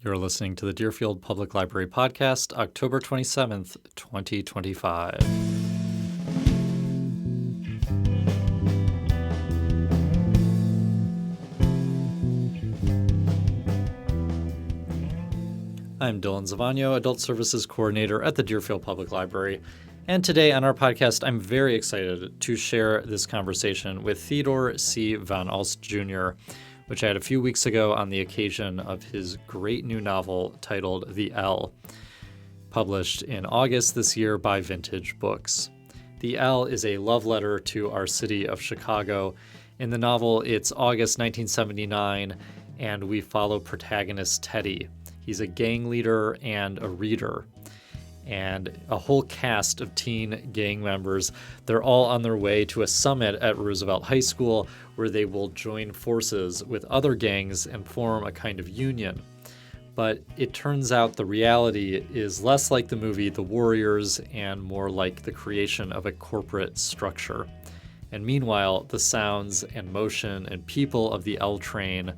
You're listening to the Deerfield Public Library Podcast, October 27th, 2025. I'm Dylan Zavagno, Adult Services Coordinator at the Deerfield Public Library. And today on our podcast, I'm very excited to share this conversation with Theodore C. van Alst Jr., which I had a few weeks ago on the occasion of his great new novel titled The L, published in August this year by Vintage Books. The L is a love letter to our city of Chicago. In the novel, it's August 1979, and we follow protagonist Teddy. He's a gang leader and a reader, and a whole cast of teen gang members. They're all on their way to a summit at Roosevelt High School where they will join forces with other gangs and form a kind of union. But it turns out the reality is less like the movie The Warriors and more like the creation of a corporate structure. And meanwhile, the sounds and motion and people of the L train,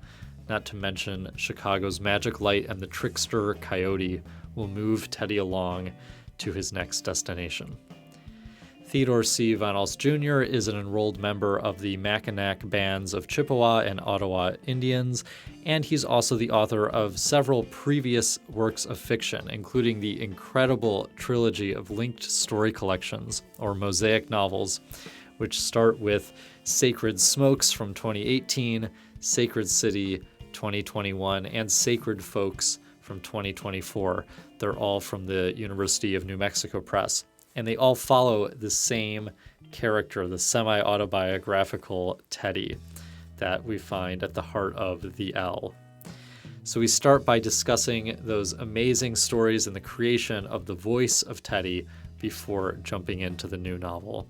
not to mention Chicago's magic light and the trickster Coyote, will move Teddy along to his next destination. Theodore C. van Alst Jr. is an enrolled member of the Mackinac bands of Chippewa and Ottawa Indians, and he's also the author of several previous works of fiction, including the incredible trilogy of linked story collections, or mosaic novels, which start with Sacred Smokes from 2018, Sacred City 2021, and Sacred Folks from 2024. They're all from the University of New Mexico Press. And they all follow the same character, the semi-autobiographical Teddy that we find at the heart of The L. So we start by discussing those amazing stories and the creation of the voice of Teddy before jumping into the new novel.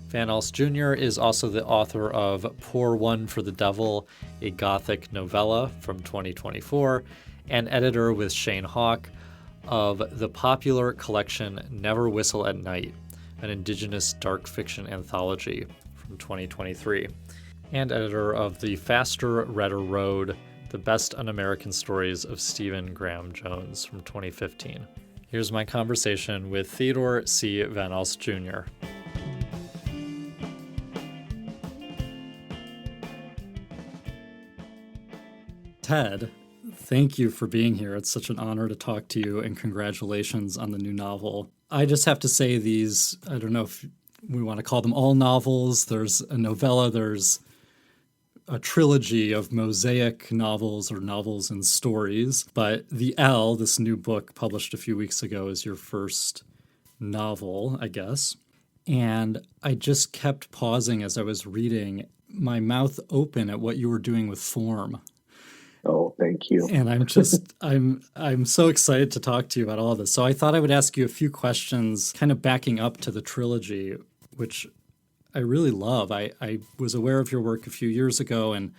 Van Alst Jr. is also the author of Pour One for the Devil, a Gothic novella from 2024, and editor with Shane Hawk of the popular collection Never Whistle at Night, an Indigenous dark fiction anthology from 2023, and editor of The Faster, Redder Road, the Best Un-American Stories of Stephen Graham Jones from 2015. Here's my conversation with Theodore C. van Alst Jr. Ted, thank you for being here. It's such an honor to talk to you, and congratulations on the new novel. I just have to say these, I don't know if we want to call them all novels. There's a novella, there's a trilogy of mosaic novels or novels and stories. But The L, this new book published a few weeks ago, is your first novel, I guess. And I just kept pausing as I was reading, my mouth open at what you were doing with form. Oh, thank you. And I'm so excited to talk to you about all of this. So I thought I would ask you a few questions kind of backing up to the trilogy, which I really love. I was aware of your work a few years ago, and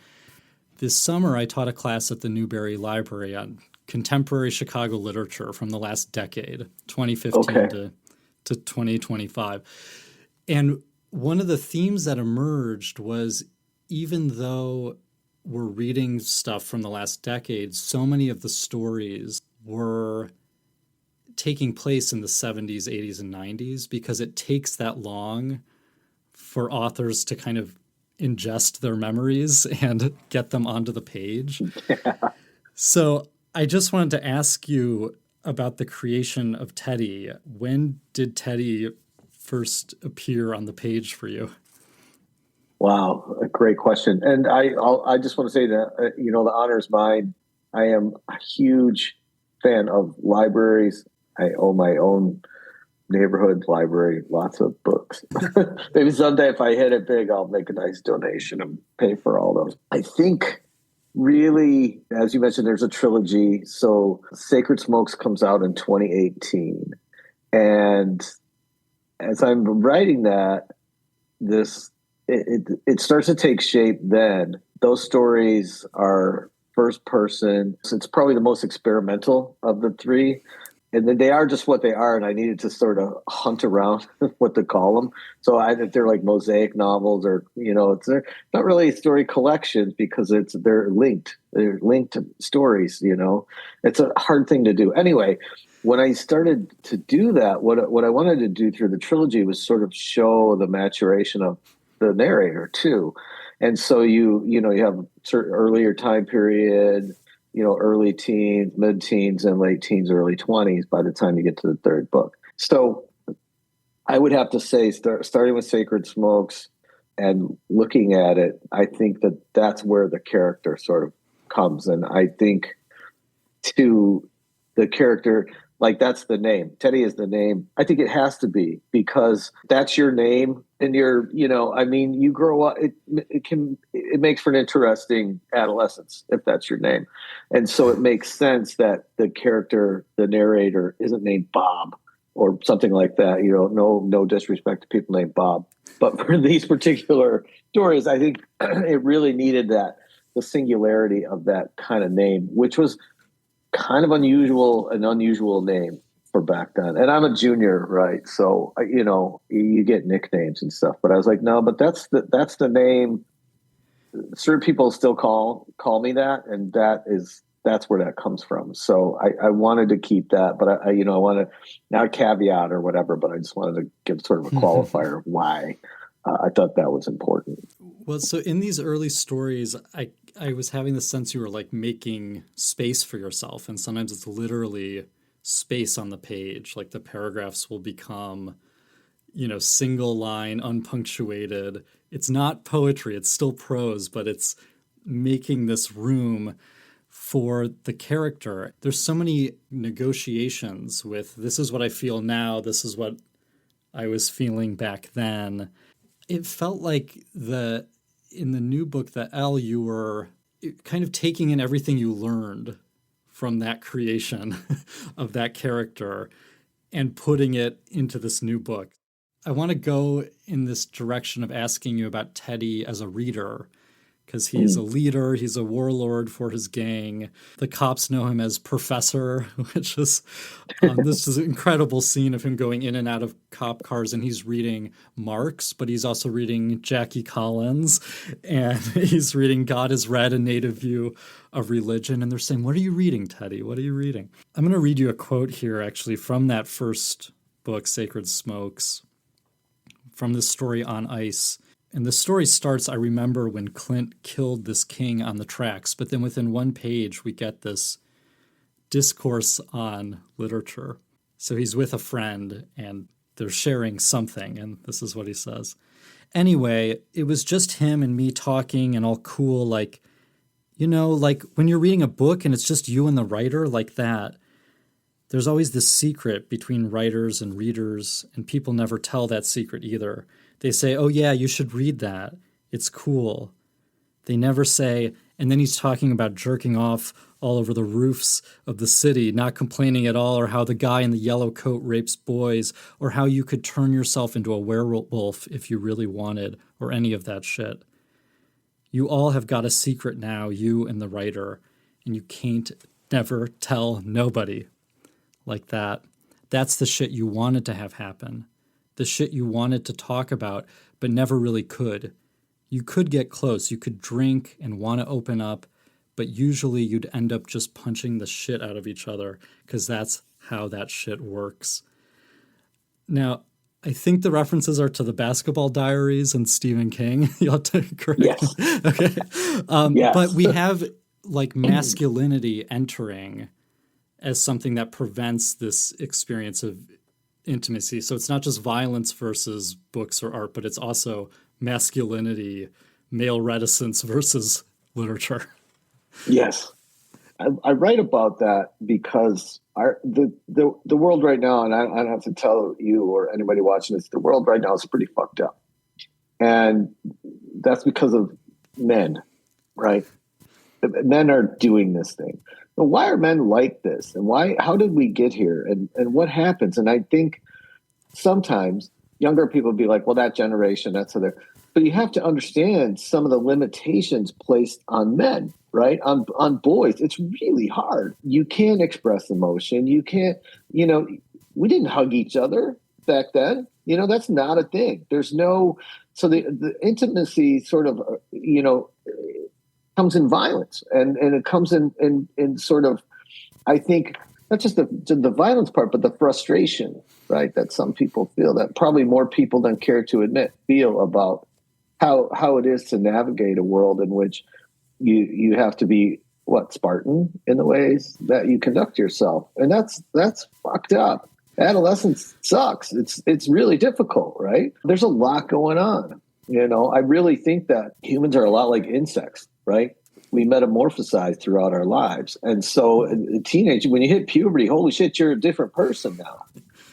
this summer I taught a class at the Newberry Library on contemporary Chicago literature from the last decade, 2015 to 2025. And one of the themes that emerged was, even though we're reading stuff from the last decade, so many of the stories were taking place in the 70s, 80s, and 90s because it takes that long for authors to kind of ingest their memories and get them onto the page. Yeah. So I just wanted to ask you about the creation of Teddy. When did Teddy first appear on the page for you? Wow, a great question. And I just want to say that, the honor is mine. I am a huge fan of libraries. I own my own neighborhood library, lots of books. Maybe someday if I hit it big, I'll make a nice donation and pay for all those. I think really, as you mentioned, there's a trilogy. So Sacred Smokes comes out in 2018. And as I'm writing that, it starts to take shape then. Those stories are first person. So it's probably the most experimental of the three. and then they are just what they are, and I needed to sort of hunt around what to call them. So they're like mosaic novels, or they're not really story collections because they're linked stories. It's a hard thing to do. Anyway, when I started to do that, what I wanted to do through the trilogy was sort of show the maturation of the narrator too. And so you have a certain earlier time period, early teens, mid-teens, and late teens, early 20s by the time you get to the third book. So I would have to say, starting with Sacred Smokes and looking at it, I think that's where the character sort of comes. And I think to the character, like, that's the name. Teddy is the name. I think it has to be, because that's your name, and you grow up. It makes for an interesting adolescence if that's your name, and so it makes sense that the character, the narrator, isn't named Bob or something like that. No disrespect to people named Bob, but for these particular stories, I think it really needed the singularity of that kind of name, which was kind of an unusual name for back then. And I'm a junior, right? So, you get nicknames and stuff, but I was like, no, but that's the name. Certain people still call me that. And that's where that comes from. So I wanted to keep that, but I want to, not a caveat or whatever, but I just wanted to give sort of a qualifier of why I thought that was important. Well, so in these early stories, I was having the sense you were like making space for yourself. And sometimes it's literally space on the page. Like the paragraphs will become, single line, unpunctuated. It's not poetry. It's still prose, but it's making this room for the character. There's so many negotiations with, this is what I feel now. This is what I was feeling back then. It felt like in the new book, you were kind of taking in everything you learned from that creation of that character and putting it into this new book. I want to go in this direction of asking you about Teddy as a reader, because he's a leader, he's a warlord for his gang. The cops know him as Professor, which is this is an incredible scene of him going in and out of cop cars, and he's reading Marx, but he's also reading Jackie Collins, and he's reading God is Red, a Native View of Religion. And they're saying, what are you reading, Teddy? What are you reading? I'm going to read you a quote here, actually, from that first book, Sacred Smokes, from this story on ice. And the story starts, I remember when Clint killed this king on the tracks, but then within one page, we get this discourse on literature. So he's with a friend and they're sharing something, and this is what he says. Anyway, it was just him and me talking and all cool, like when you're reading a book and it's just you and the writer, like that. There's always this secret between writers and readers, and people never tell that secret either. They say, oh yeah, you should read that. It's cool. They never say, and then he's talking about jerking off all over the roofs of the city, not complaining at all, or how the guy in the yellow coat rapes boys, or how you could turn yourself into a werewolf if you really wanted, or any of that shit. You all have got a secret now, you and the writer, and you can't never tell nobody. Like that. That's the shit you wanted to have happen. The shit you wanted to talk about, but never really could. You could get close. You could drink and want to open up, but usually you'd end up just punching the shit out of each other, because that's how that shit works. Now, I think the references are to the Basketball Diaries and Stephen King. You'll have to correct Yes. me. Okay. Yes. But we have like masculinity entering as something that prevents this experience of intimacy. So it's not just violence versus books or art, but it's also masculinity, male reticence versus literature. Yes. I write about that because the world right now, and I don't have to tell you or anybody watching this, the world right now is pretty fucked up. And that's because of men, right? Men are doing this thing. But why are men like this? And how did we get here? And what happens? And I think sometimes younger people be like, well, that generation, that's how they're. but you have to understand some of the limitations placed on men, right? On boys. It's really hard. You can't express emotion. You can't, we didn't hug each other back then. That's not a thing. There's no, so the intimacy sort of, comes in violence, and it comes in sort of, I think, not just the violence part, but the frustration, right? That some people feel, that probably more people than care to admit feel about how it is to navigate a world in which you have to be Spartan in the ways that you conduct yourself. And that's fucked up. Adolescence sucks. It's really difficult, right? There's a lot going on. I really think that humans are a lot like insects, right? We metamorphosize throughout our lives. And so a teenager, when you hit puberty, holy shit, you're a different person now.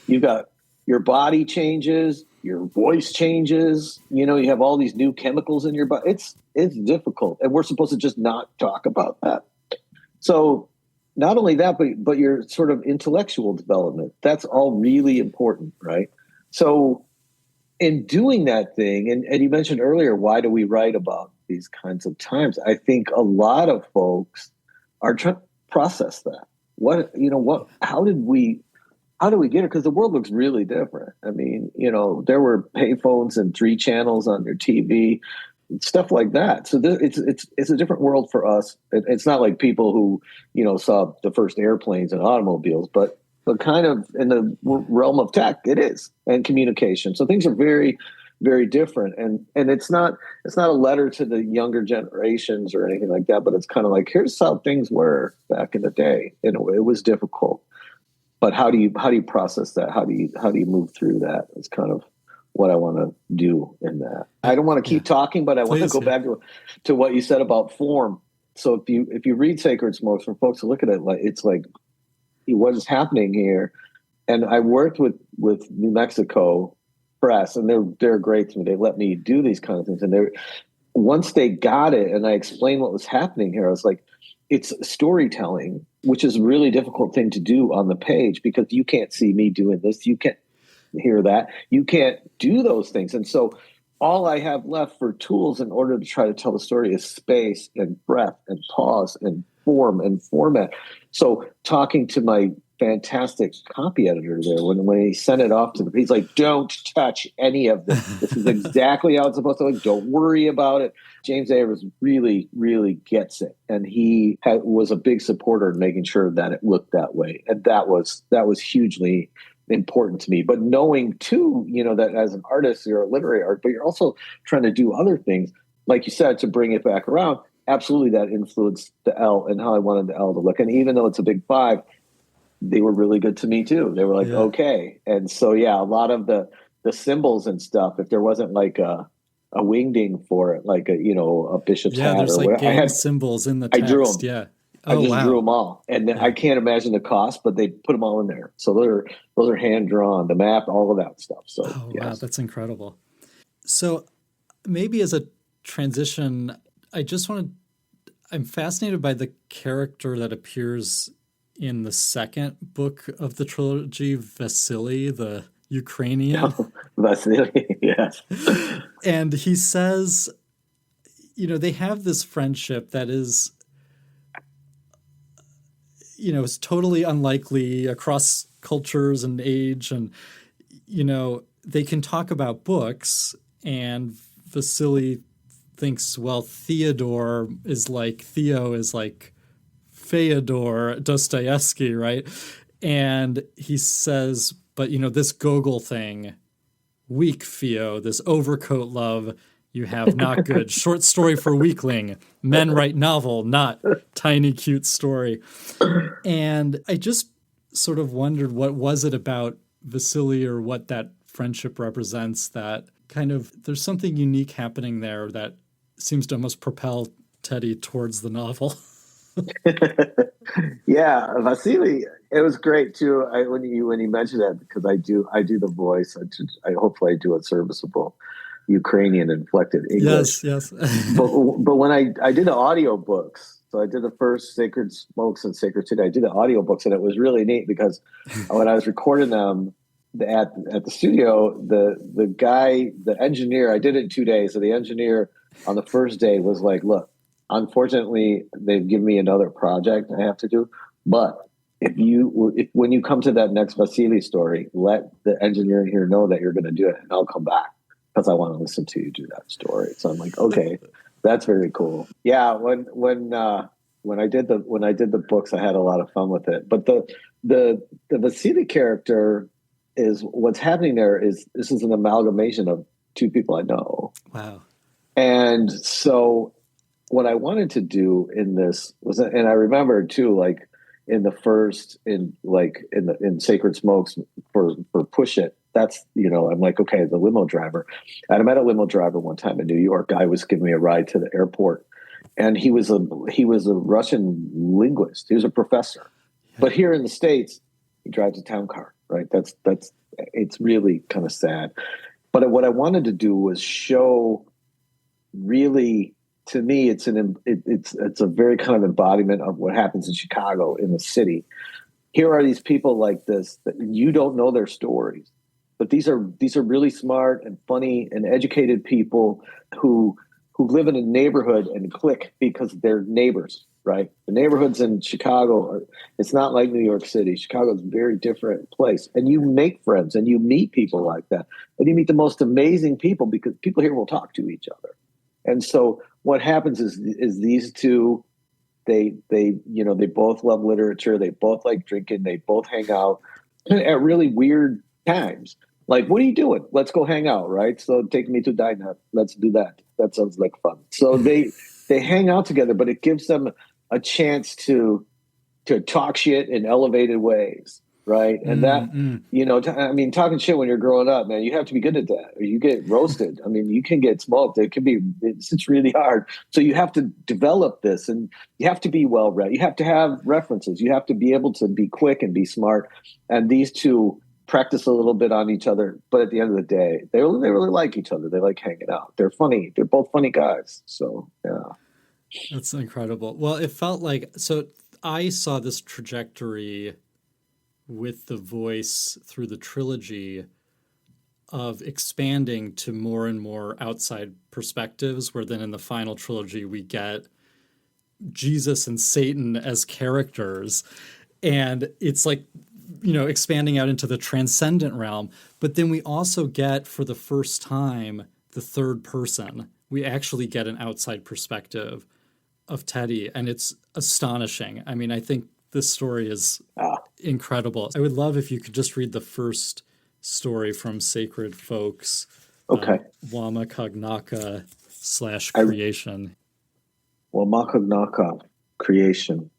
You've got your body changes, your voice changes, you have all these new chemicals in your body. It's difficult. And we're supposed to just not talk about that. So not only that, but your sort of intellectual development, that's all really important, right? So in doing that thing, and you mentioned earlier, why do we write about these kinds of times? I think a lot of folks are trying to process that. How did we get it? Because the world looks really different. I mean, there were payphones and 3 channels on your TV, stuff like that. So it's a different world for us. It's not like people who, saw the first airplanes and automobiles, but kind of in the realm of tech, it is, and communication. So things are very, very different. And it's not a letter to the younger generations or anything like that, but it's kind of like, here's how things were back in the day. It was difficult, but how do you process that? How do you move through that? It's kind of what I want to do in that. I don't want to keep talking, but I want to go back to what you said about form. So if you read Sacred Smokes, for folks to look at it, it's like, what is happening here? And I worked with New Mexico Press, and they're great to me. They let me do these kind of things. And once they got it and I explained what was happening here, I was like, it's storytelling, which is a really difficult thing to do on the page because you can't see me doing this. You can't hear that. You can't do those things. And so all I have left for tools in order to try to tell the story is space and breath and pause and form and format. So talking to my fantastic copy editor there, when he sent it off to me, he's like, don't touch any of this. This is exactly how it's supposed to look. Don't worry about it. James Ayers really, really gets it. And he was a big supporter in making sure that it looked that way. And that was hugely important to me. But knowing too, that as an artist, you're a literary art, but you're also trying to do other things, like you said, to bring it back around. Absolutely, that influenced the L and how I wanted the L to look. And even though it's a big 5, they were really good to me too. They were like, okay. And so, a lot of the symbols and stuff, if there wasn't like a wingding for it, like a bishop's hat. There's or like whatever. gang symbols in the text. I drew them. Yeah. I just drew them all. And I can't imagine the cost, but they put them all in there. So those are hand drawn, the map, all of that stuff. So, wow, that's incredible. So maybe as a transition, I'm fascinated by the character that appears in the second book of the trilogy, Vasily, the Ukrainian. Vasily, yes. And he says, they have this friendship that is, is totally unlikely across cultures and age. And, they can talk about books, and Vasily thinks, well, Theo is like Fyodor Dostoevsky, right? And he says, but, this Gogol thing, weak Theo, this overcoat love you have, not good. Short story for weakling. Men write novel, not tiny, cute story. And I just sort of wondered, what was it about Vasily, or what that friendship represents, that kind of, there's something unique happening there that seems to almost propel Teddy towards the novel. Yeah, Vasily, it was great too. When you mentioned that, because I do the voice. I hopefully I do a serviceable Ukrainian inflected English. Yes. but when I did the audiobooks, so I did the first Sacred Smokes and Sacred City. I did the audiobooks, and it was really neat because when I was recording them, at the studio, the guy, the engineer, I did it in 2 days. So the engineer on the first day was like, look, unfortunately, they've given me another project I have to do. But if when you come to that next Vasily story, let the engineer here know that you're going to do it, and I'll come back because I want to listen to you do that story. So I'm like, okay, that's very cool. Yeah, when I did the books, I had a lot of fun with it. But the Vasily character is what's happening there is this is an amalgamation of two people I know. Wow. And so what I wanted to do in this was, and I remember too, like in the first, in Sacred Smokes for Push It, that's, I'm like, okay, the limo driver. And I met a limo driver one time in New York. Guy was giving me a ride to the airport, and he was a Russian linguist. He was a professor. But here in the States, he drives a town car, right? That's it's really kind of sad. But what I wanted to do was show, really, to me, it's a very kind of embodiment of what happens in Chicago, in the city. Here are these people like this that you don't know their stories, but these are really smart and funny and educated people who live in a neighborhood and click because they're neighbors, right? The neighborhoods in Chicago it's not like New York City. Chicago is a very different place. And you make friends and you meet people like that. And you meet the most amazing people because people here will talk to each other. And so what happens is these two, they both love literature. They both like drinking. They both hang out at really weird times. Like, what are you doing? Let's go hang out, right? So take me to diner. Let's do that. That sounds like fun. So they hang out together, but it gives them a chance to talk shit in elevated ways, right? And talking shit when you're growing up, man, you have to be good at that, or you get roasted. I mean, you can get smoked. It's really hard. So you have to develop this, and you have to be well read. You have to have references. You have to be able to be quick and be smart. And these two practice a little bit on each other, but at the end of the day, they really like each other. They like hanging out. They're funny. They're both funny guys. So yeah, that's incredible. Well, it felt like, so I saw this trajectory with the voice through the trilogy of expanding to more and more outside perspectives, where then in the final trilogy we get Jesus and Satan as characters, and it's like, expanding out into the transcendent realm. But then we also get, for the first time, the third person. We actually get an outside perspective of Teddy, and it's astonishing. I mean, I think this story is incredible. I would love if you could just read the first story from Sacred Folks. Okay. Wamakagnaka /creation. Wamakagnaka, creation.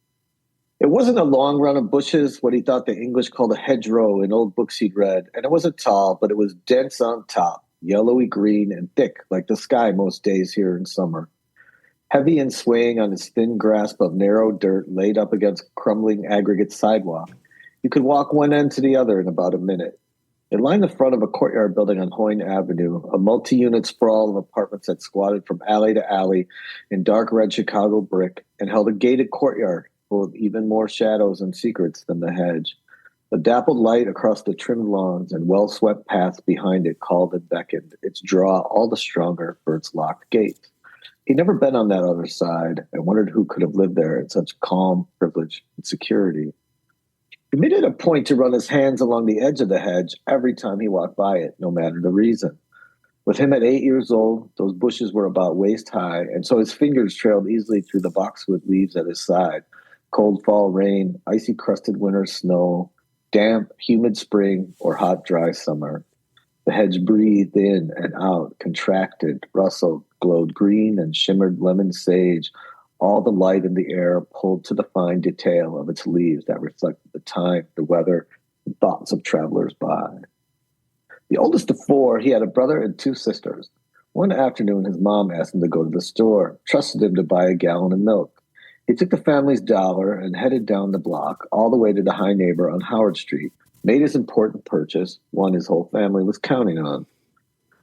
It wasn't a long run of bushes, what he thought the English called a hedgerow in old books he'd read, and it wasn't tall, but it was dense on top, yellowy green and thick like the sky most days here in summer. Heavy and swaying on its thin grasp of narrow dirt laid up against crumbling aggregate sidewalk, you could walk one end to the other in about a minute. It lined the front of a courtyard building on Hoyne Avenue, a multi-unit sprawl of apartments that squatted from alley to alley in dark red Chicago brick and held a gated courtyard full of even more shadows and secrets than the hedge. The dappled light across the trimmed lawns and well-swept paths behind it called and beckoned, its draw all the stronger for its locked gate. He'd never been on that other side and wondered who could have lived there in such calm, privilege, and security. He made it a point to run his hands along the edge of the hedge every time he walked by it, no matter the reason. With him at 8 years old, those bushes were about waist high, and so his fingers trailed easily through the boxwood leaves at his side. Cold fall rain, icy crusted winter snow, damp, humid spring, or hot, dry summer. The hedge breathed in and out, contracted, rustled, glowed green and shimmered lemon sage, all the light in the air pulled to the fine detail of its leaves that reflected the time, the weather, and thoughts of travelers by. The oldest of four, he had a brother and two sisters. One afternoon, his mom asked him to go to the store, trusted him to buy a gallon of milk. He took the family's dollar and headed down the block, all the way to the High Neighbor on Howard Street, made his important purchase, one his whole family was counting on.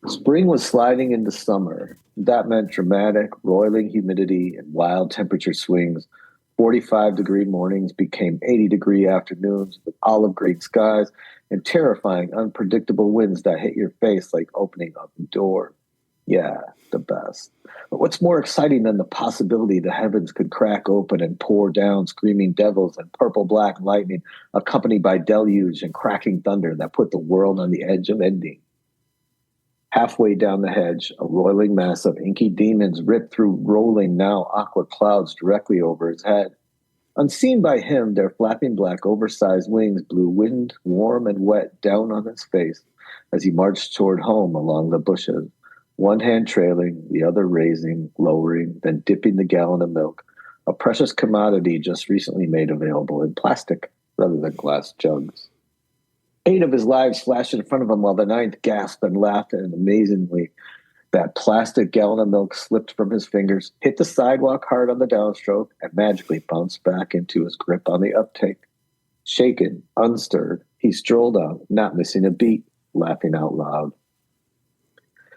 Spring was sliding into summer. That meant dramatic, roiling humidity and wild temperature swings, 45-degree mornings became 80-degree afternoons with olive green skies and terrifying, unpredictable winds that hit your face like opening up a door. Yeah, the best. But what's more exciting than the possibility the heavens could crack open and pour down screaming devils and purple-black lightning accompanied by deluge and cracking thunder that put the world on the edge of ending? Halfway down the hedge, a roiling mass of inky demons ripped through rolling, now awkward clouds directly over his head. Unseen by him, their flapping black, oversized wings blew wind, warm and wet, down on his face as he marched toward home along the bushes, one hand trailing, the other raising, lowering, then dipping the gallon of milk, a precious commodity just recently made available in plastic rather than glass jugs. 8 of his lives flashed in front of him while the 9th gasped and laughed, and amazingly, that plastic gallon of milk slipped from his fingers, hit the sidewalk hard on the downstroke, and magically bounced back into his grip on the uptake. Shaken, unstirred, he strolled on, not missing a beat, laughing out loud.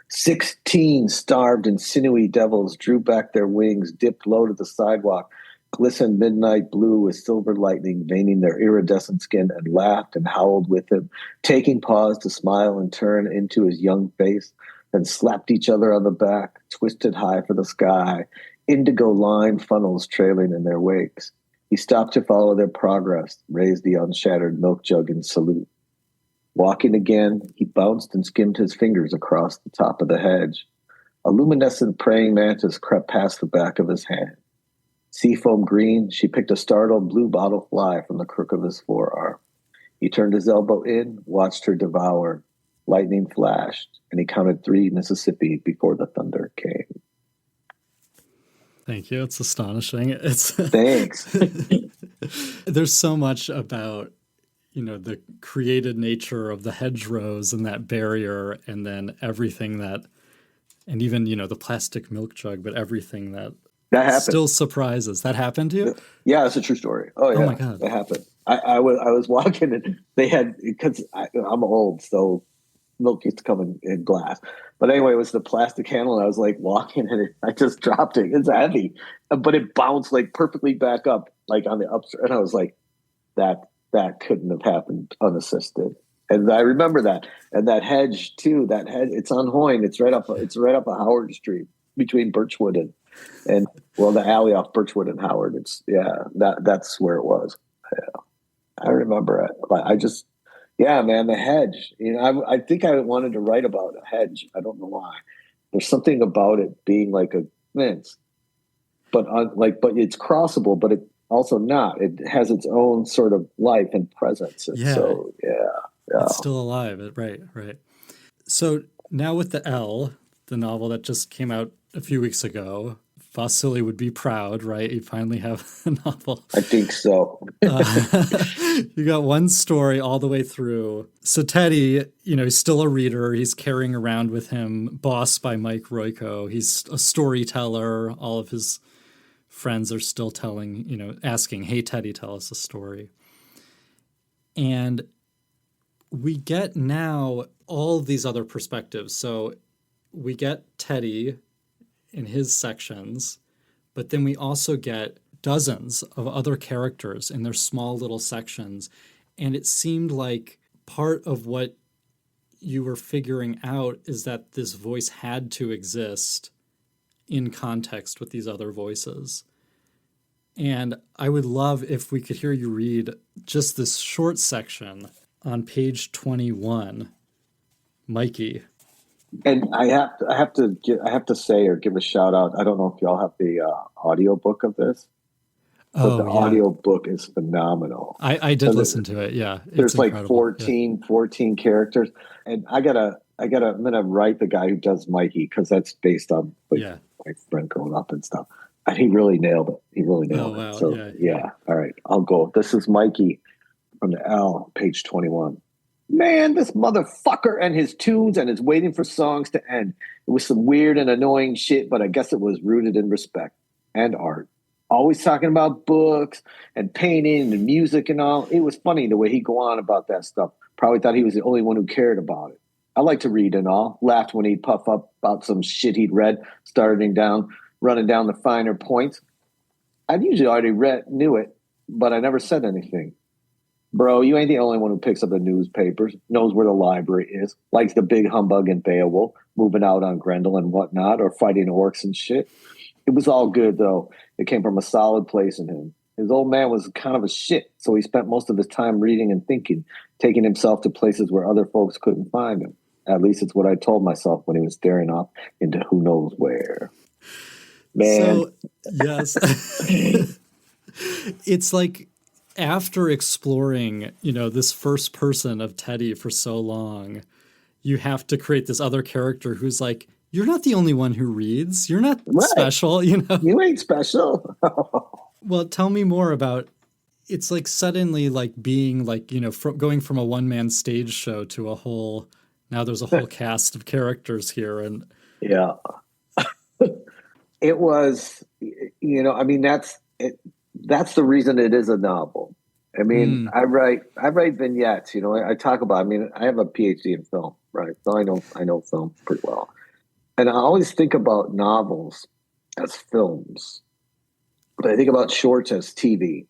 16 starved and sinewy devils drew back their wings, dipped low to the sidewalk, glistened midnight blue with silver lightning veining their iridescent skin, and laughed and howled with him, taking pause to smile and turn into his young face, then slapped each other on the back, twisted high for the sky, indigo line funnels trailing in their wakes. He stopped to follow their progress, raised the unshattered milk jug in salute. Walking again, he bounced and skimmed his fingers across the top of the hedge. A luminescent praying mantis crept past the back of his hand. Seafoam green, she picked a startled blue bottle fly from the crook of his forearm. He turned his elbow in, watched her devour. Lightning flashed, and he counted 3 Mississippi before the thunder came. Thank you. It's astonishing. Thanks. There's so much about, the created nature of the hedgerows and that barrier, and then everything that, and even, the plastic milk jug, but everything that happened. Still surprises. That happened to you? Yeah, it's a true story. Oh, yeah. Oh, my God. That happened. I was walking, and they had, because I'm old, so milk used to come in glass. But anyway, it was the plastic handle, and I was like walking, and I just dropped it. It's heavy, but it bounced like perfectly back up, like on the upstairs. And I was like, that couldn't have happened unassisted. And I remember that. And that hedge too. That hedge, it's on Hoyne. It's right up a Howard Street between Birchwood and the alley off Birchwood and Howard. That's where it was. Yeah. I remember it. Man, the hedge. I think I wanted to write about a hedge. I don't know why. There's something about it being like a fence, but it's crossable, but it also not. It has its own sort of life and presence. And so, it's still alive. Right. So now with the L, the novel that just came out a few weeks ago, Vasily would be proud, right? You finally have a novel. I think so. You got one story all the way through. So Teddy, he's still a reader. He's carrying around with him Boss by Mike Royko. He's a storyteller. All of his friends are still telling, asking, hey, Teddy, tell us a story. And we get now all these other perspectives. So we get Teddy in his sections, but then we also get dozens of other characters in their small little sections. And it seemed like part of what you were figuring out is that this voice had to exist in context with these other voices. And I would love if we could hear you read just this short section on page 21, Mikey. And I have to say or give a shout out. I don't know if y'all have the audio book of this, but the audio book is phenomenal. I did listen to it. Yeah, there's like 14 characters, and I'm gonna write the guy who does Mikey because that's based on my friend growing up and stuff. And he really nailed it. Wow. So all right, I'll go. This is Mikey from the L, page 21. Man, this motherfucker and his tunes and his waiting for songs to end. It was some weird and annoying shit, but I guess it was rooted in respect and art. Always talking about books and painting and music and all. It was funny the way he'd go on about that stuff. Probably thought he was the only one who cared about it. I like to read and all. Laughed when he'd puff up about some shit he'd read, running down the finer points. I'd usually already knew it, but I never said anything. Bro, you ain't the only one who picks up the newspapers, knows where the library is, likes the big humbug in Beowulf, moving out on Grendel and whatnot, or fighting orcs and shit. It was all good, though. It came from a solid place in him. His old man was kind of a shit, so he spent most of his time reading and thinking, taking himself to places where other folks couldn't find him. At least it's what I told myself when he was staring off into who knows where. Man. So, yes. It's like after exploring, this first person of Teddy for so long, you have to create this other character who's like, you're not the only one who reads. You're not special, You ain't special. Well, tell me more about, it's like suddenly like being like, going from a one-man stage show to now there's a whole cast of characters here. And yeah, it was, I mean, that's the reason it is a novel. I mean, I write vignettes, I talk about, I have a PhD in film, right? So I know film pretty well. And I always think about novels as films, but I think about shorts as TV.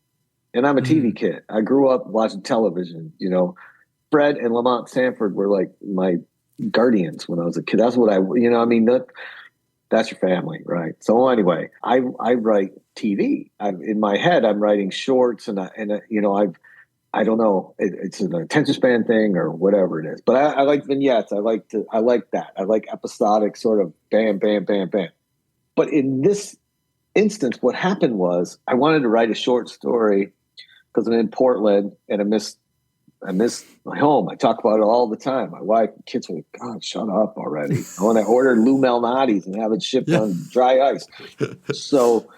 And I'm a TV kid. I grew up watching television, Fred and Lamont Sanford were like my guardians when I was a kid. That's what that's your family, right? So anyway, I write TV. In my head, I'm writing shorts, and I don't know, it's an attention span thing or whatever it is. But I like vignettes. I like that. I like episodic sort of bam, bam, bam, bam. But in this instance, what happened was I wanted to write a short story because I'm in Portland and I miss my home. I talk about it all the time. My wife and kids are like, God, shut up already. I want to order Lou Malnati's and have it shipped on dry ice. So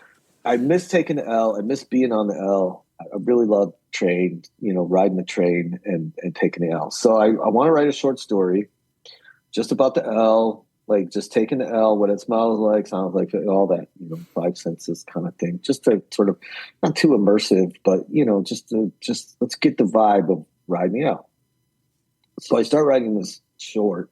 I miss taking the L. I miss being on the L. I really love train, riding the train and taking the L. So I want to write a short story just about the L, like just taking the L, what it smells like, sounds like, all that, five senses kind of thing. Just to sort of, not too immersive, but, just let's get the vibe of ride me out. So I start writing this short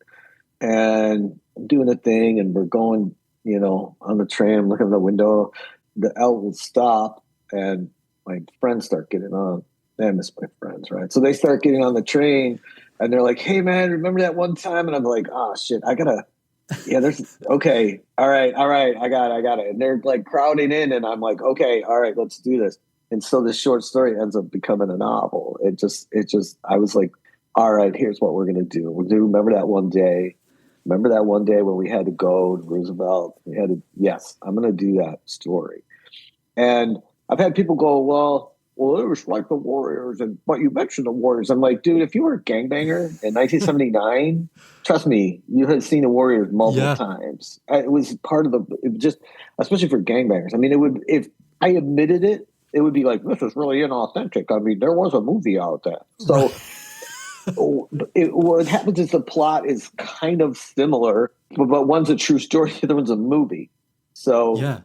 and I'm doing a thing and we're going, on the train, I'm looking at the window, the L will stop and my friends start getting on. I miss my friends, right? So they start getting on the train and they're like, hey man, remember that one time? And I'm like, oh shit, okay. All right. I got it. And they're like crowding in and I'm like, okay, all right, let's do this. And so this short story ends up becoming a novel. I was like, all right, here's what we're going to do. Remember that one day when we had to go to Roosevelt? Yes, I'm going to do that story. And I've had people go, well, it was like the Warriors, but you mentioned the Warriors. I'm like, dude, if you were a gangbanger in 1979, trust me, you had seen the Warriors multiple times. It was part of especially for gangbangers. I mean, if I admitted it, it would be like, this is really inauthentic. I mean, there was a movie out there. So what happens is the plot is kind of similar, but one's a true story, the other one's a movie. So,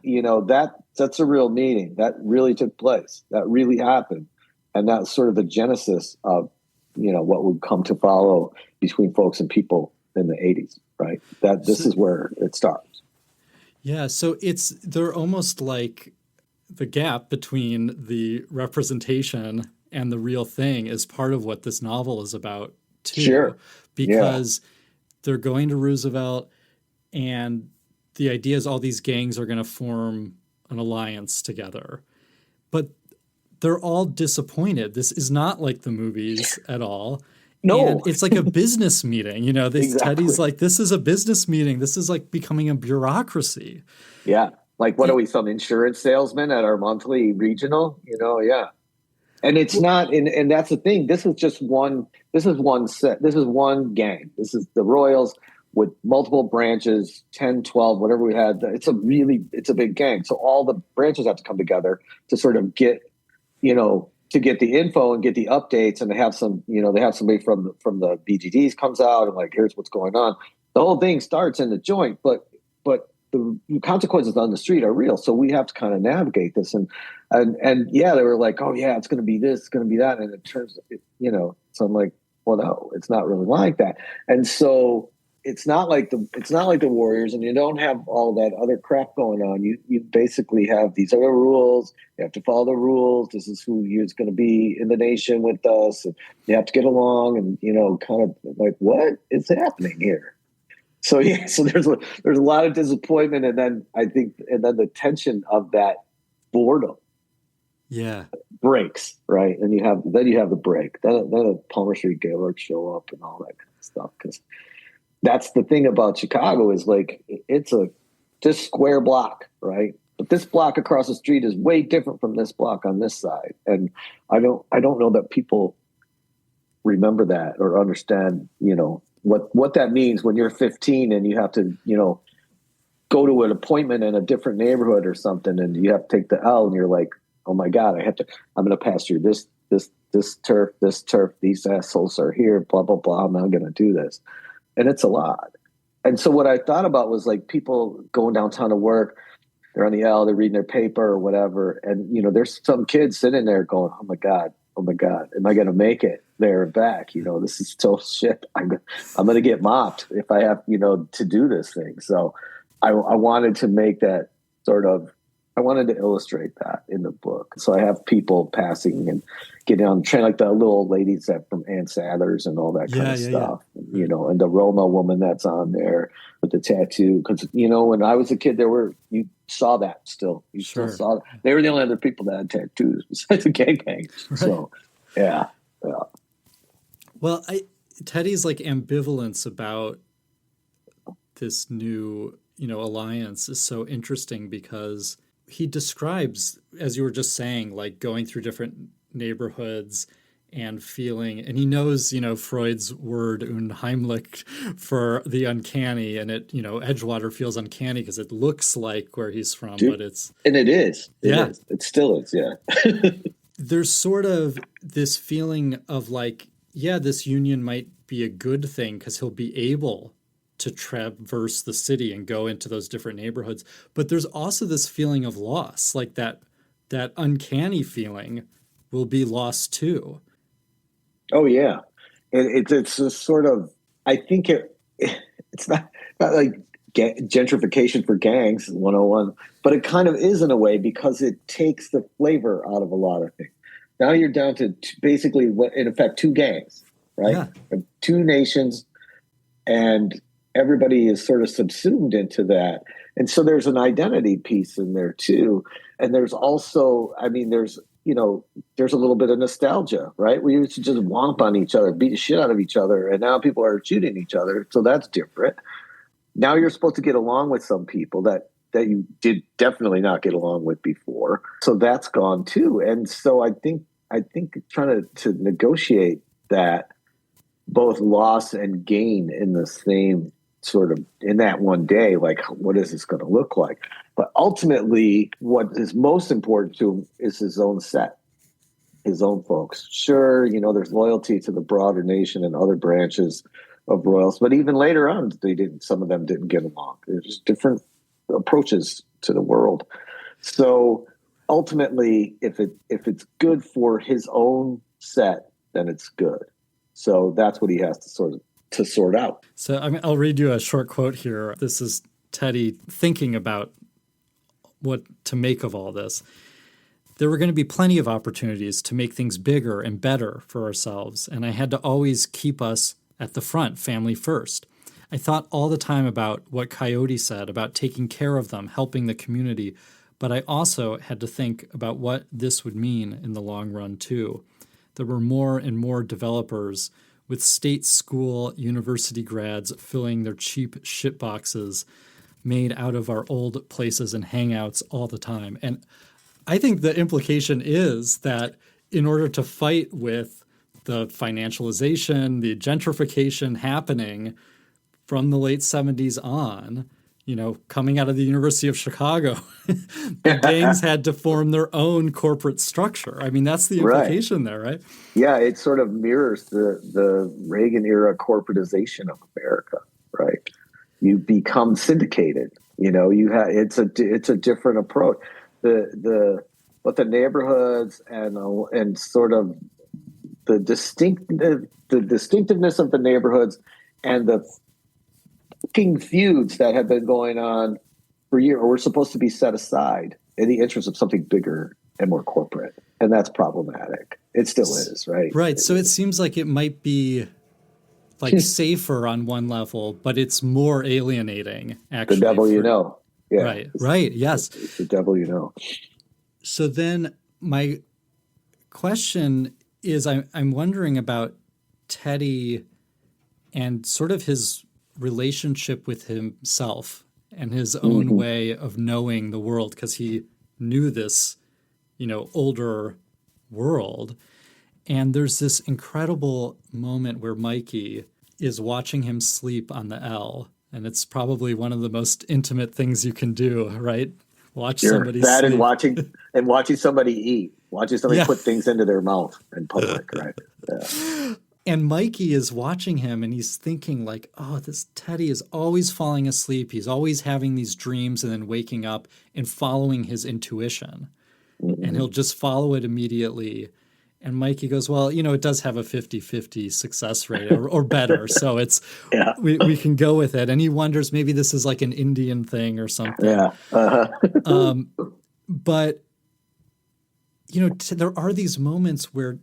that's a real meeting. That really took place. That really happened. And that's sort of the genesis of, what would come to follow between folks and people in the 80s, right? This is where it starts. Yeah. So they're almost like the gap between the representation and the real thing is part of what this novel is about too. Sure. Because they're going to Roosevelt and the idea is all these gangs are going to form an alliance together. But they're all disappointed. This is not like the movies at all. No. And it's like a business meeting. Exactly. Teddy's like, this is a business meeting. This is like becoming a bureaucracy. Yeah. Like, what are we, some insurance salesman at our monthly regional? Yeah. And it's not, and that's the thing. This is one gang. This is the Royals with multiple branches, 10, 12, whatever we had. It's a big gang. So all the branches have to come together to sort of get, to get the info and get the updates. And they have somebody from the BGDs comes out and like, here's what's going on. The whole thing starts in the joint, but the consequences on the street are real. So we have to kind of navigate this. And they were like, oh yeah, it's going to be this, it's going to be that. And it turns, so I'm like, well, no, it's not really like that. And so it's not like the Warriors, and you don't have all that other crap going on. You basically have these other rules. You have to follow the rules. This is who is going to be in the nation with us, and you have to get along. And kind of like, what is happening here? So so there's a lot of disappointment, and then the tension of that boredom, breaks, right? And you have the break. Then the Palmer Street Gaylords show up and all that kind of stuff, because that's the thing about Chicago is like it's this square block, right? But this block across the street is way different from this block on this side, and I don't know that people remember that or understand, what that means when you're 15 and you have to, go to an appointment in a different neighborhood or something, and you have to take the L, and you're like, oh my God, I'm going to pass through this turf, these assholes are here, blah, blah, blah. I'm not going to do this. And it's a lot. And so what I thought about was like people going downtown to work, they're on the L, they're reading their paper or whatever. And, there's some kids sitting there going, oh my God, am I going to make it there and back? This is so shit. I'm going to get mopped if I have, to do this thing. So I wanted to make that I wanted to illustrate that in the book. So I have people passing and getting on the train, like the little old ladies from Ann Sadler's and all that kind of stuff. Yeah. And the Roma woman that's on there with the tattoo. Because, when I was a kid, you saw that still. You still saw that. They were the only other people that had tattoos besides the gangbangers. Right. So, yeah. Well, Teddy's like ambivalence about this new, alliance is so interesting because he describes, as you were just saying, like going through different neighborhoods and feeling, and he knows, Freud's word Unheimlich for the uncanny, and it, Edgewater feels uncanny because it looks like where he's from, but it's... And it is. It is. It still is, yeah. There's sort of this feeling of like, this union might be a good thing because he'll be able to traverse the city and go into those different neighborhoods. But there's also this feeling of loss, like that uncanny feeling will be lost too. Oh yeah. It's a sort of, I think it's not like gentrification for gangs 101, but it kind of is in a way because it takes the flavor out of a lot of things. Now you're down to basically in effect 2 gangs, right? Yeah. 2 nations, and everybody is sort of subsumed into that. And so there's an identity piece in there too. And there's also, there's a little bit of nostalgia, right? We used to just womp on each other, beat the shit out of each other. And now people are shooting each other. So that's different. Now you're supposed to get along with some people that you did definitely not get along with before. So that's gone too. And so I think trying to negotiate that both loss and gain in the same sort of in that one day, like what is this going to look like? But ultimately what is most important to him is his own set, his own folks. Sure, there's loyalty to the broader nation and other branches of royals, but even later on some of them didn't get along. There's just different approaches to the world. So ultimately if it's good for his own set, then it's good. So that's what he has to sort out. So I'll read you a short quote here. This is Teddy thinking about what to make of all this. There were going to be plenty of opportunities to make things bigger and better for ourselves, and I had to always keep us at the front, family first. I thought all the time about what Coyote said about taking care of them, helping the community, but I also had to think about what this would mean in the long run too. There were more and more developers with state school university grads filling their cheap shit boxes made out of our old places and hangouts all the time. And I think the implication is that in order to fight with the financialization, the gentrification happening from the late 70s on, coming out of the University of Chicago, the gangs had to form their own corporate structure. That's the implication there, right? Yeah, it sort of mirrors the Reagan era corporatization of America, right? You become syndicated. It's a different approach. The neighborhoods and sort of the distinctiveness of the neighborhoods and the fucking feuds that have been going on for years, or were supposed to be set aside in the interest of something bigger and more corporate. And that's problematic. It still is, right? Right. So it seems like it might be like safer on one level, but it's more alienating, actually. The devil you know. Yeah. Right. Right. Yes. It's the devil you know. So then my question is, I'm wondering about Teddy and sort of his relationship with himself and his own way of knowing the world, because he knew this, older world. And there's this incredible moment where Mikey is watching him sleep on the L. And it's probably one of the most intimate things you can do, right? Watch somebody sleep. And watching somebody eat. Watching somebody put things into their mouth in public, right? Yeah. And Mikey is watching him and he's thinking like, oh, this Teddy is always falling asleep. He's always having these dreams and then waking up and following his intuition. And he'll just follow it immediately. And Mikey goes, well, it does have a 50-50 success rate or better. So it's we can go with it. And he wonders maybe this is like an Indian thing or something. Yeah. But, there are these moments where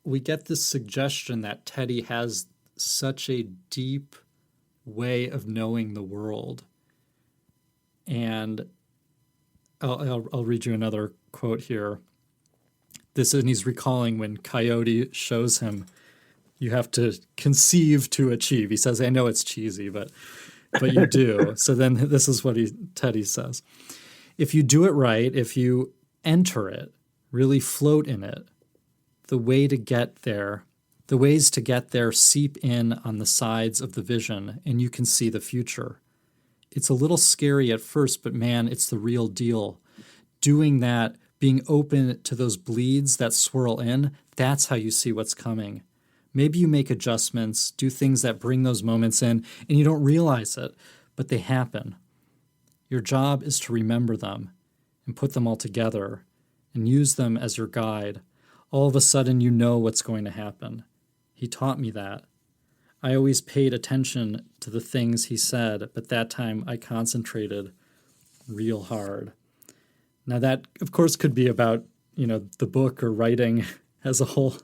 we get this suggestion that Teddy has such a deep way of knowing the world. And I'll read you another quote here. And he's recalling when Coyote shows him, you have to conceive to achieve. He says, I know it's cheesy, but you do. So then this is what Teddy says. If you do it right, if you enter it, really float in it, the ways to get there seep in on the sides of the vision, and you can see the future. It's a little scary at first, but man, it's the real deal. Doing that, being open to those bleeds that swirl in, that's how you see what's coming. Maybe you make adjustments, do things that bring those moments in, and you don't realize it, but they happen. Your job is to remember them and put them all together and use them as your guide. All of a sudden, you know what's going to happen. He taught me that. I always paid attention to the things he said, but that time I concentrated real hard. Now that, of course, could be about, the book or writing as a whole.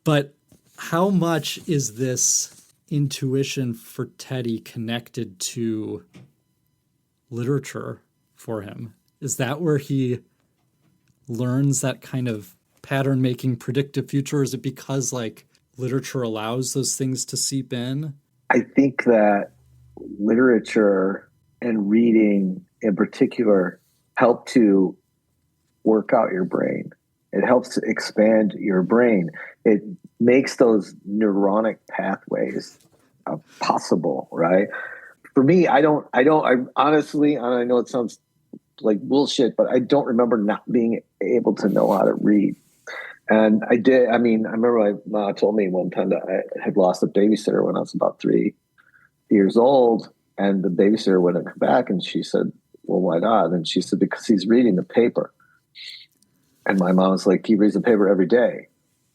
But how much is this intuition for Teddy connected to literature for him? Is that where he learns that kind of pattern-making predictive future? Or is it because, literature allows those things to seep in? I think that literature and reading in particular help to work out your brain. It helps to expand your brain. It makes those neuronic pathways possible, right? For me, I honestly, and I know it sounds like bullshit, but I don't remember not being able to know how to read. And I did. I remember my mom told me one time that I had lost a babysitter when I was about 3 years old, and the babysitter wouldn't come back, and she said, well, why not? And she said, because he's reading the paper. And my mom was like, he reads the paper every day.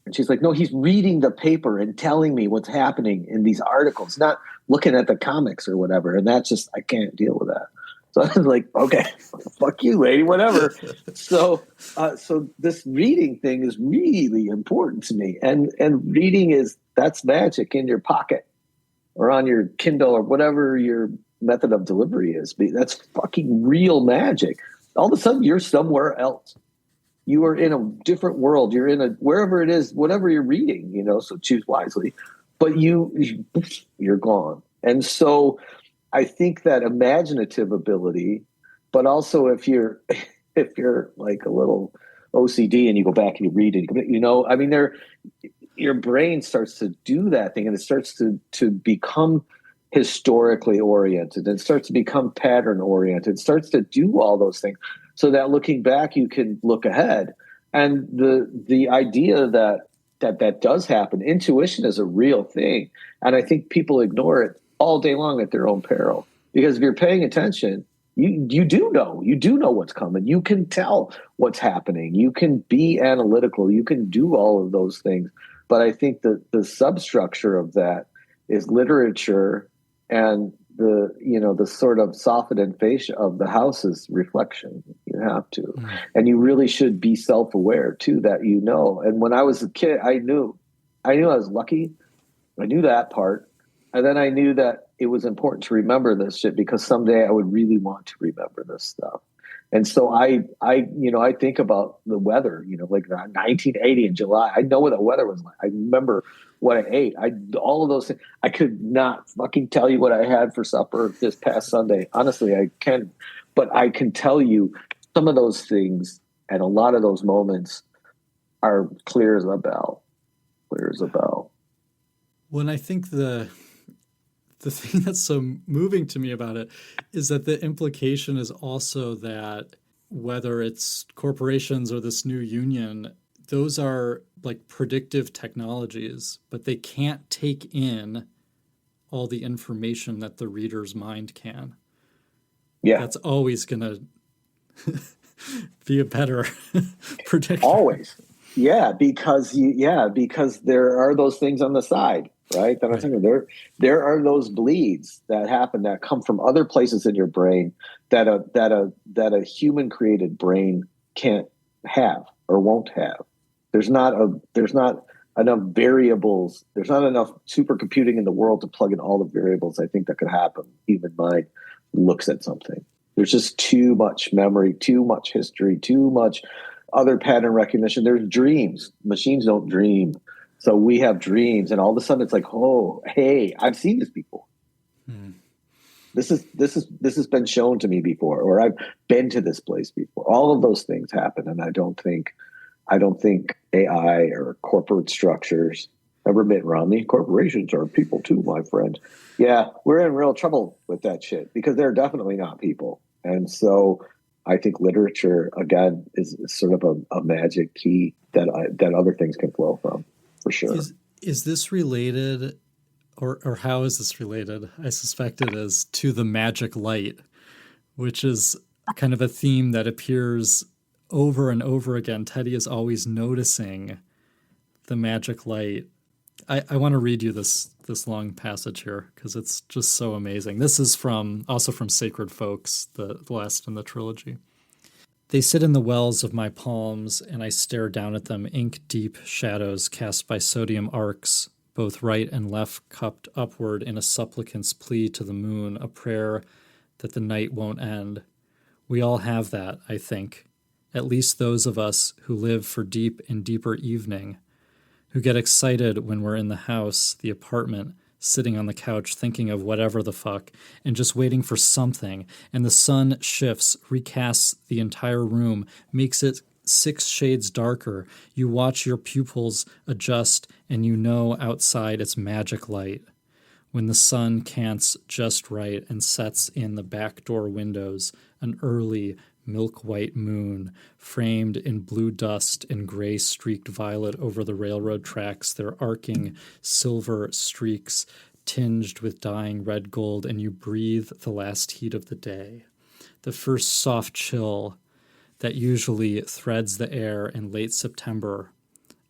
And she's like, no, he's reading the paper and telling me what's happening in these articles, not looking at the comics or whatever. And that's just, I can't deal with that. So I was like, okay, fuck you, lady, whatever. So this reading thing is really important to me. And reading that's magic in your pocket or on your Kindle or whatever your method of delivery is. That's fucking real magic. All of a sudden you're somewhere else. You are in a different world. You're in wherever it is, whatever you're reading, so choose wisely, but you're gone. And so I think that imaginative ability, but also if you're like a little OCD and you go back and you read it, your brain starts to do that thing and it starts to become historically oriented and starts to become pattern oriented, starts to do all those things so that looking back, you can look ahead. And the idea that does happen, intuition is a real thing. And I think people ignore it all day long at their own peril, because if you're paying attention, you do know what's coming. You can tell what's happening. You can be analytical. You can do all of those things. But I think that the substructure of that is literature and the sort of softened face of the house is reflection. You have to, and you really should be self-aware too, that and when I was a kid, I knew I was lucky. I knew that part, and then I knew that it was important to remember this shit, because someday I would really want to remember this stuff. And so I think about the weather, like 1980 in July. I know what the weather was like. I remember what I ate. All of those things. I could not fucking tell you what I had for supper this past Sunday. Honestly, I can, but I can tell you some of those things, and a lot of those moments are clear as a bell. Clear as a bell. When I think the thing that's so moving to me about it is that the implication is also that whether it's corporations or this new union, those are like predictive technologies, but they can't take in all the information that the reader's mind can. Yeah. That's always going to be a better predictor. Always. Yeah, because there are those things on the side. Right. Then I'm saying there are those bleeds that happen that come from other places in your brain that a human created brain can't have or won't have. There's not enough variables. There's not enough supercomputing in the world to plug in all the variables I think that could happen. Even mind looks at something. There's just too much memory, too much history, too much other pattern recognition. There's dreams. Machines don't dream. So we have dreams, and all of a sudden it's like, oh, hey, I've seen this before. This has been shown to me before, or I've been to this place before. All of those things happen, and I don't think AI or corporate structures ever Mitt Romney. Corporations are people too, my friend. Yeah, we're in real trouble with that shit, because they're definitely not people. And so I think literature, again, is sort of a magic key that other things can flow from. For sure. Is this related, or how is this related? I suspect it is, to the magic light, which is kind of a theme that appears over and over again. Teddy is always noticing the magic light. I want to read you this long passage here, because it's just so amazing. This is also from Sacred Folks, the last in the trilogy. They sit in the wells of my palms, and I stare down at them, ink-deep shadows cast by sodium arcs, both right and left cupped upward in a supplicant's plea to the moon, a prayer that the night won't end. We all have that, I think, at least those of us who live for deep and deeper evening, who get excited when we're in the house, the apartment, sitting on the couch thinking of whatever the fuck and just waiting for something, and the sun shifts, recasts the entire room, makes it 6 shades darker. You watch your pupils adjust, and outside it's magic light. When the sun cants just right and sets in the back door windows, an early milk-white moon, framed in blue dust and gray streaked violet over the railroad tracks, their arcing silver streaks tinged with dying red gold, and you breathe the last heat of the day. The first soft chill that usually threads the air in late September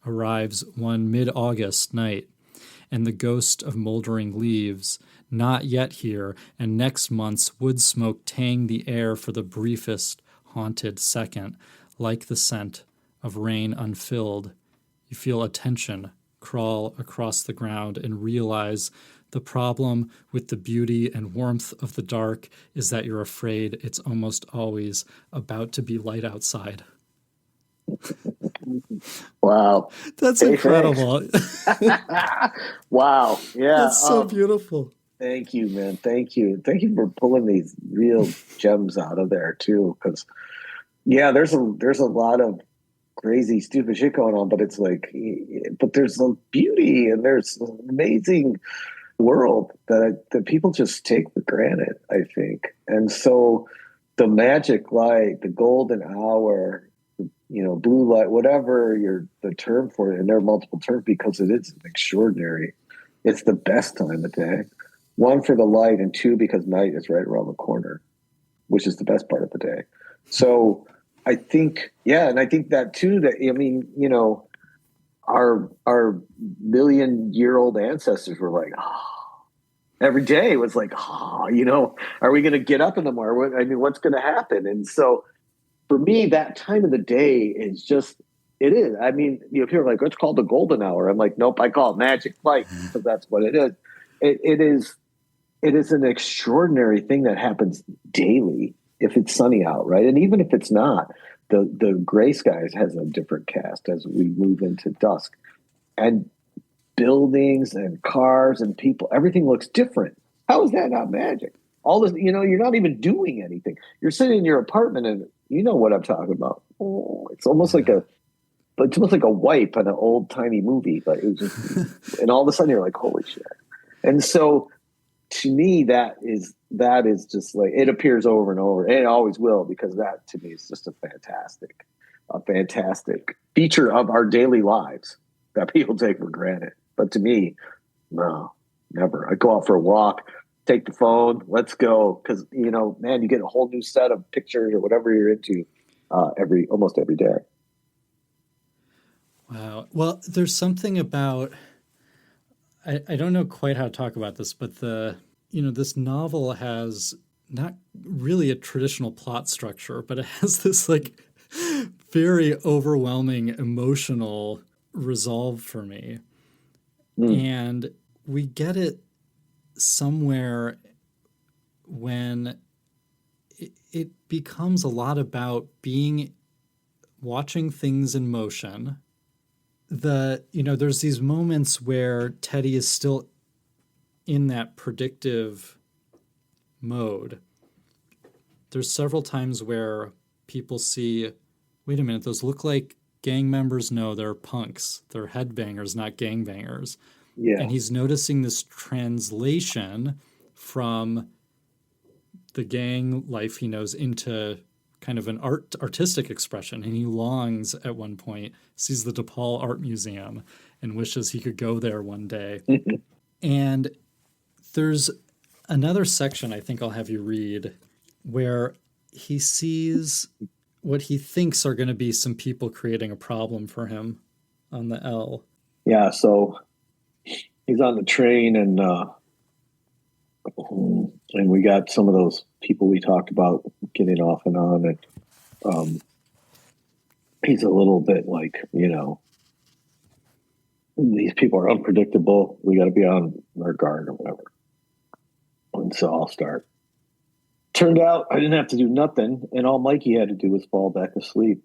arrives one mid-August night, and the ghost of moldering leaves, not yet here, and next month's wood smoke tang the air for the briefest haunted second, like the scent of rain unfilled. You feel a tension crawl across the ground and realize the problem with the beauty and warmth of the dark is that you're afraid it's almost always about to be light outside. Wow. That's incredible. Wow. Yeah. That's so beautiful. Thank you, man. Thank you. Thank you for pulling these real gems out of there too. Because there's a lot of crazy, stupid shit going on, but it's like, but there's a beauty and there's an amazing world that people just take for granted, I think. And so the magic light, the golden hour, blue light, whatever the term for it, and there are multiple terms because it is extraordinary. It's the best time of day. 1, for the light, and 2, because night is right around the corner, which is the best part of the day. So I think, and I think that too, that, our million-year-old ancestors were like, every day was like, are we going to get up in the morning? What's going to happen? And so for me, that time of the day is just, it is. People are like, it's called the golden hour. I'm like, nope, I call it magic light because that's what it is. It is an extraordinary thing that happens daily if it's sunny out, right? And even if it's not, the gray skies has a different cast as we move into dusk. And buildings and cars and people, everything looks different. How is that not magic? All this, you're not even doing anything. You're sitting in your apartment and you know what I'm talking about. Oh, it's almost like a wipe on an old timey movie, but it was just, and all of a sudden you're like, holy shit. And so to me, that is just like, it appears over and over, and it always will, because that to me is just a fantastic feature of our daily lives that people take for granted. But to me, no, never. I go out for a walk, take the phone, let's go. Because, man, you get a whole new set of pictures or whatever you're into almost every day. Wow. Well, there's something about, I don't know quite how to talk about this, but this novel has not really a traditional plot structure, but it has this like very overwhelming emotional resolve for me. And we get it somewhere when it becomes a lot about watching things in motion. There's these moments where Teddy is still in that predictive mode. There's several times where people see, wait a minute, those look like gang members. No, they're punks. They're headbangers, not gangbangers. Yeah. And he's noticing this translation from the gang life he knows into kind of an artistic expression. And he longs at one point, sees the DePaul Art Museum and wishes he could go there one day. And there's another section I think I'll have you read where he sees what he thinks are going to be some people creating a problem for him on the L. Yeah, so he's on the train and we got some of those people we talked about getting off and on, and he's a little bit like, these people are unpredictable. We got to be on our guard or whatever. And so I'll start. Turned out I didn't have to do nothing, and all Mikey had to do was fall back asleep.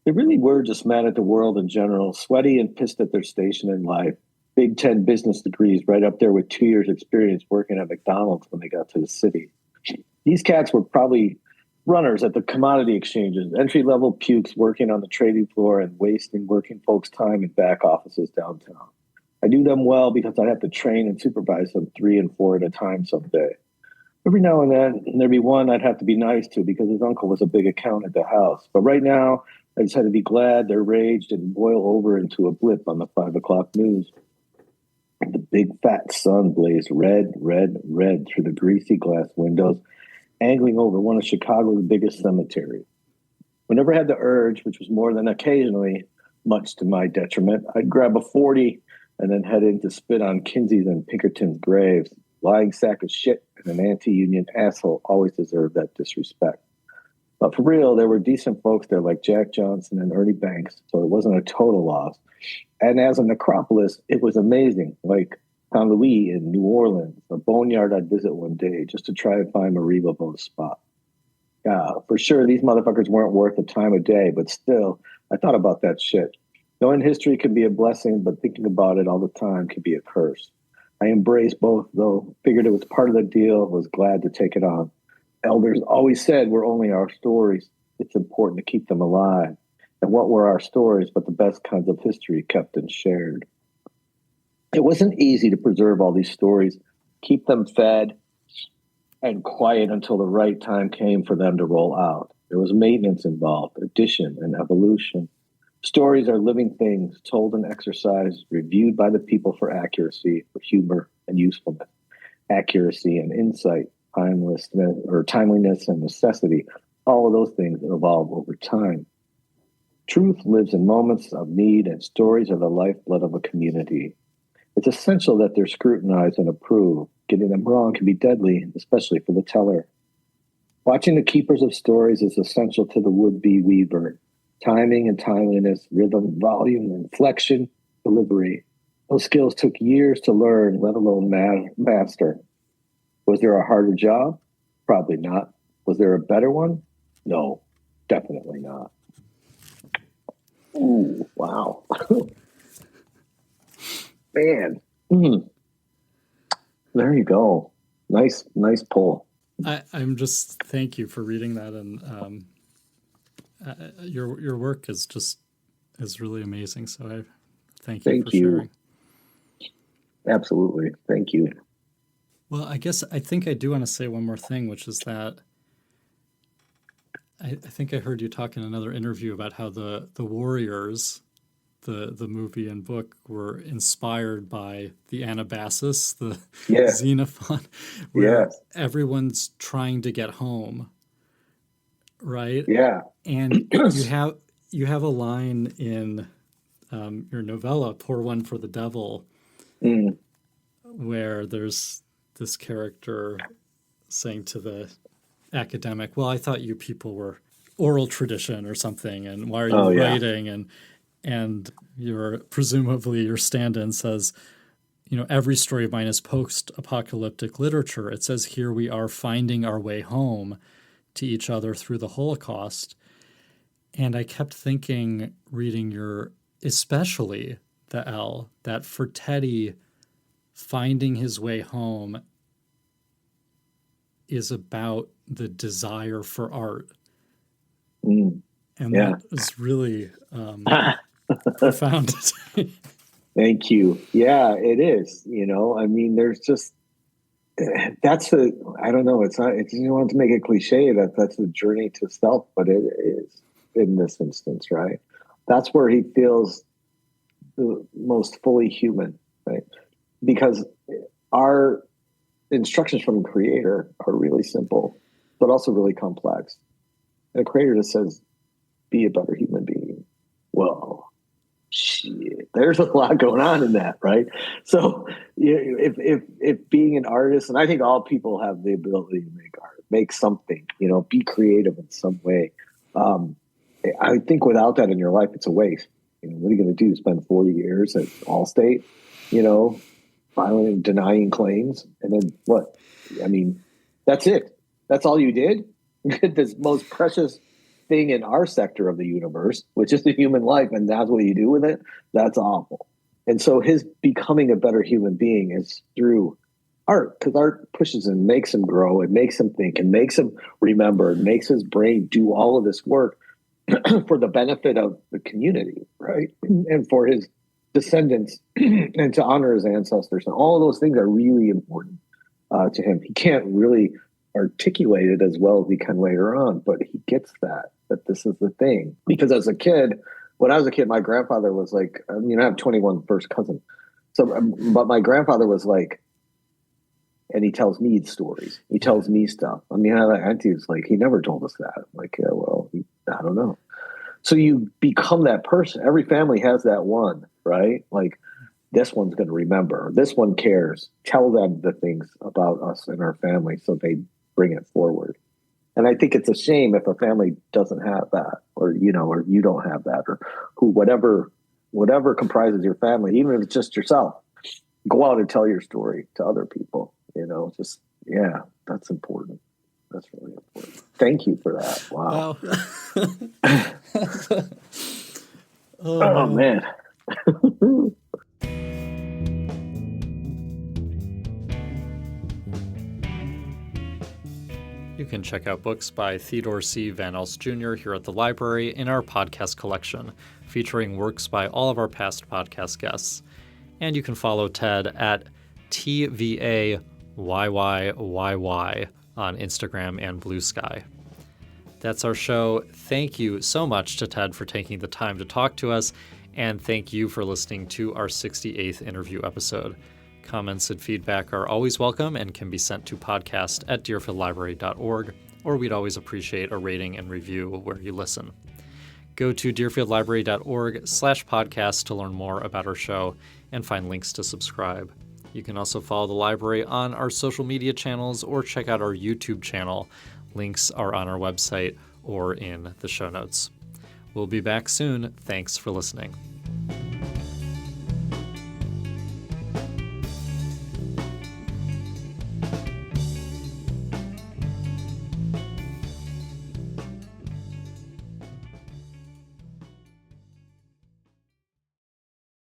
They really were just mad at the world in general, sweaty and pissed at their station in life. Big 10 business degrees right up there with 2 years experience working at McDonald's when they got to the city. These cats were probably runners at the commodity exchanges, entry-level pukes working on the trading floor and wasting working folks' time in back offices downtown. I knew them well because I'd have to train and supervise them 3 and 4 at a time someday. Every now and then, there'd be one I'd have to be nice to because his uncle was a big account at the house. But right now, I just had to be glad their rage didn't boil over into a blip on the 5 o'clock news. The big fat sun blazed red through the greasy glass windows, angling over one of Chicago's biggest cemeteries. Whenever I had the urge, which was more than occasionally, much to my detriment, I'd grab a 40 and then head in to spit on Kinsey's and Pinkerton's graves. Lying sack of shit and an anti-union asshole always deserved that disrespect. But for real, there were decent folks there like Jack Johnson and Ernie Banks, so it wasn't a total loss. And as a necropolis, it was amazing, like Tom Louis in New Orleans, a boneyard I'd visit one day just to try and find Marie Laveau's spot. Yeah, for sure, these motherfuckers weren't worth the time of day, but still, I thought about that shit. Knowing history can be a blessing, but thinking about it all the time can be a curse. I embraced both, though, figured it was part of the deal, was glad to take it on. Elders always said we're only our stories. It's important to keep them alive. And what were our stories but the best kinds of history kept and shared? It wasn't easy to preserve all these stories, keep them fed and quiet until the right time came for them to roll out. There was maintenance involved, addition and evolution. Stories are living things, told and exercised, reviewed by the people for accuracy, for humor and usefulness, accuracy and insight, timeliness and necessity. All of those things evolve over time. Truth lives in moments of need, and stories are the lifeblood of a community. It's essential that they're scrutinized and approved. Getting them wrong can be deadly, especially for the teller. Watching the keepers of stories is essential to the would-be weaver. Timing and timeliness, rhythm, volume, inflection, delivery. Those skills took years to learn, let alone master. Was there a harder job? Probably not. Was there a better one? No, definitely not. Ooh, wow. Man. There you go. Nice pull. I'm just, thank you for reading that. And your work is really amazing. So I thank you for sharing. Absolutely. Thank you. Well, I think I do want to say one more thing, which is that I think I heard you talk in another interview about how the Warriors, the movie and book, were inspired by the Anabasis, the Xenophon, where everyone's trying to get home, right? Yeah. And you have a line in your novella, Pour One for the Devil, where there's this character saying to the academic, well, I thought you people were oral tradition or something, and why are you writing? And presumably your stand-in says, every story of mine is post-apocalyptic literature. It says here we are finding our way home to each other through the Holocaust. And I kept thinking, reading especially the L, that for Teddy, finding his way home is about the desire for art. And that is really profound. Thank you. Yeah, it is. I mean, there's just, I don't know, you don't want to make it cliche that's the journey to self, but it is in this instance, right? That's where he feels the most fully human, right? Because our instructions from the creator are really simple, but also really complex. And the creator just says, be a better human being. Well, shit, there's a lot going on in that, right? So if being an artist, and I think all people have the ability to make art, make something, be creative in some way. I think without that in your life, it's a waste. What are you going to do? Spend 40 years at Allstate, filing and denying claims, and then what? I mean, that's it. That's all you did? This most precious thing in our sector of the universe, which is the human life, and that's what you do with it? That's awful. And so his becoming a better human being is through art, because art pushes him, makes him grow, it makes him think, and makes him remember, it makes his brain do all of this work for the benefit of the community, right? And for his descendants and to honor his ancestors. And all of those things are really important to him. He can't really articulate it as well as he can later on, but he gets that this is the thing. Because when I was a kid, my grandfather was like, I have 21 first cousins. So, but my grandfather was like, and he tells me stories. He tells me stuff. I have an auntie who's like, he never told us that. I'm like, yeah, well, I don't know. So you become that person. Every family has that one, right? Like, this one's going to remember. This one cares. Tell them the things about us and our family so they bring it forward. And I think it's a shame if a family doesn't have that, or you don't have that, or whatever comprises your family, even if it's just yourself. Go out and tell your story to other people. That's important. That's really important. Thank you for that. Wow. Oh man. You can check out books by Theodore C. Van Alst Jr. here at the library in our podcast collection, featuring works by all of our past podcast guests. And you can follow Ted at TVAYYYY on Instagram and Blue Sky. That's our show. Thank you so much to Ted for taking the time to talk to us, and thank you for listening to our 68th interview episode. Comments and feedback are always welcome and can be sent to podcast@deerfieldlibrary.org, or we'd always appreciate a rating and review where you listen. Go to deerfieldlibrary.org/podcast to learn more about our show and find links to subscribe. You can also follow the library on our social media channels or check out our YouTube channel. Links are on our website or in the show notes. We'll be back soon. Thanks for listening.